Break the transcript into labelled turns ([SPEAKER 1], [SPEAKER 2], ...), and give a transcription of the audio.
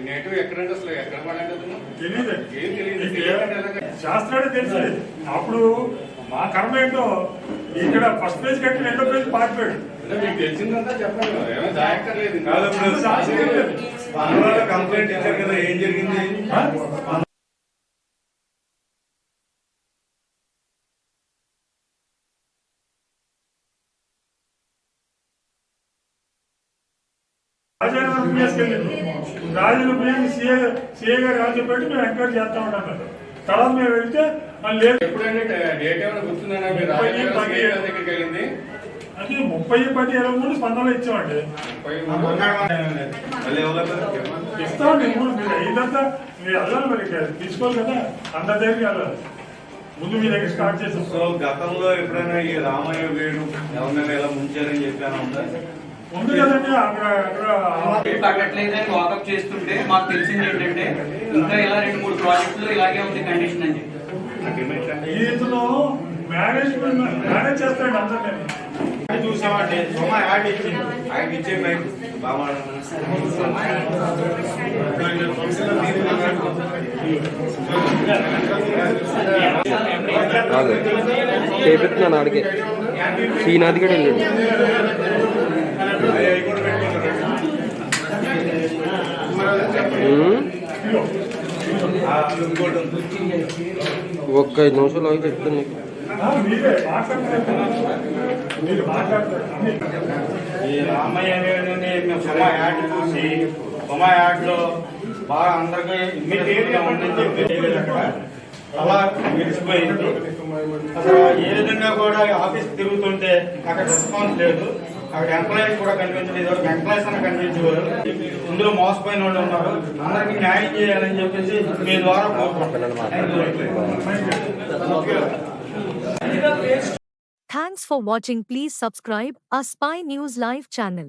[SPEAKER 1] Native ఎక్కడంటే అసలు ఎక్కడ పడండి
[SPEAKER 2] తెలియదు,
[SPEAKER 1] ఏం తెలియదు.
[SPEAKER 2] శాస్త్రాడే తెలిసి అప్పుడు మా కర్మ ఏంటో ఇక్కడ ఫస్ట్ పేజ్ కట్టి రెండో పేజ్ పారిపోయాడు.
[SPEAKER 1] మీకు తెలిసిందంతా చెప్పండి, ఏమో దాయక్కర్లేదు.
[SPEAKER 3] కంప్లైంట్ ఇచ్చారు కదా, ఏం జరిగింది?
[SPEAKER 2] రాజానగరం తీసుకెళ్ళింది. రాజానగరం సిఏ గారు రాజు పెట్టి మేము ఎంక్వైరీ చేస్తా ఉంటాం. తర్వాత మేము వెళ్తే లేదు.
[SPEAKER 1] ఎప్పుడంటే డేట్ ఏమైనా గుర్తుందన్నా మీరు దగ్గరికి వెళ్ళింది?
[SPEAKER 2] అది 30/10/23 స్పందనలు ఇచ్చామండి. ఇస్తామండి. మీరు అయిందంతా మీరు వెళ్ళాలి, మరి తీసుకోవాలి కదా, అందరి దగ్గరికి వెళ్ళాలి. ముందు మీ దగ్గర స్టార్ట్ చేసాం.
[SPEAKER 3] సో గతంలో ఎప్పుడైనా ఈ రామయ్య వేడు ఎవరినైనా ఇలా ముంచారని చెప్పాను ఉందా?
[SPEAKER 2] ఉంది కదండి.
[SPEAKER 4] పడట్లేదని వాకప్ చేస్తుంటే మాకు తెలిసింది ఏంటంటే ఇంకా ఇలా 2-3 ప్రాజెక్టులు ఇలాగే ఉంది కండిషన్ అని చెప్పి
[SPEAKER 2] ఇందులో మేనేజ్ చేస్తాడు అందరినీ.
[SPEAKER 3] చూసామంటే సోమ యాడ్ ఇచ్చింది, యాడ్ ఇచ్చే బాగా
[SPEAKER 5] చేపెత్తున్నాను ఆడికి శ్రీనాథ్ గడ వెళ్ళాడు. ఒక్క 5 నిమిషాలు ఆగి చెప్తాను నీకు.
[SPEAKER 3] ఈ రామయ్య వేణుని మేము సోమ యాడ్ చూసి సోమ యాడ్ లో బాగా అందరికీ ఇమ్మీడియట్గా ఉందని చెప్పి అలా విడిచిపోయింది. అసలు ఏ విధంగా కూడా ఆఫీస్ తిరుగుతుంటే అక్కడ రెస్పాన్స్ లేదు. అక్కడ ఎంప్లాయీస్ కూడా కనిపించలేదు. ఎంప్లాయీస్ అన్న కనిపించేవారు. ఇందులో మోసపోయిన వాళ్ళు ఉన్నారు. అందరికి న్యాయం చేయాలని చెప్పేసి మీ ద్వారా
[SPEAKER 6] Thanks for watching. Please subscribe our Spy News Live channel.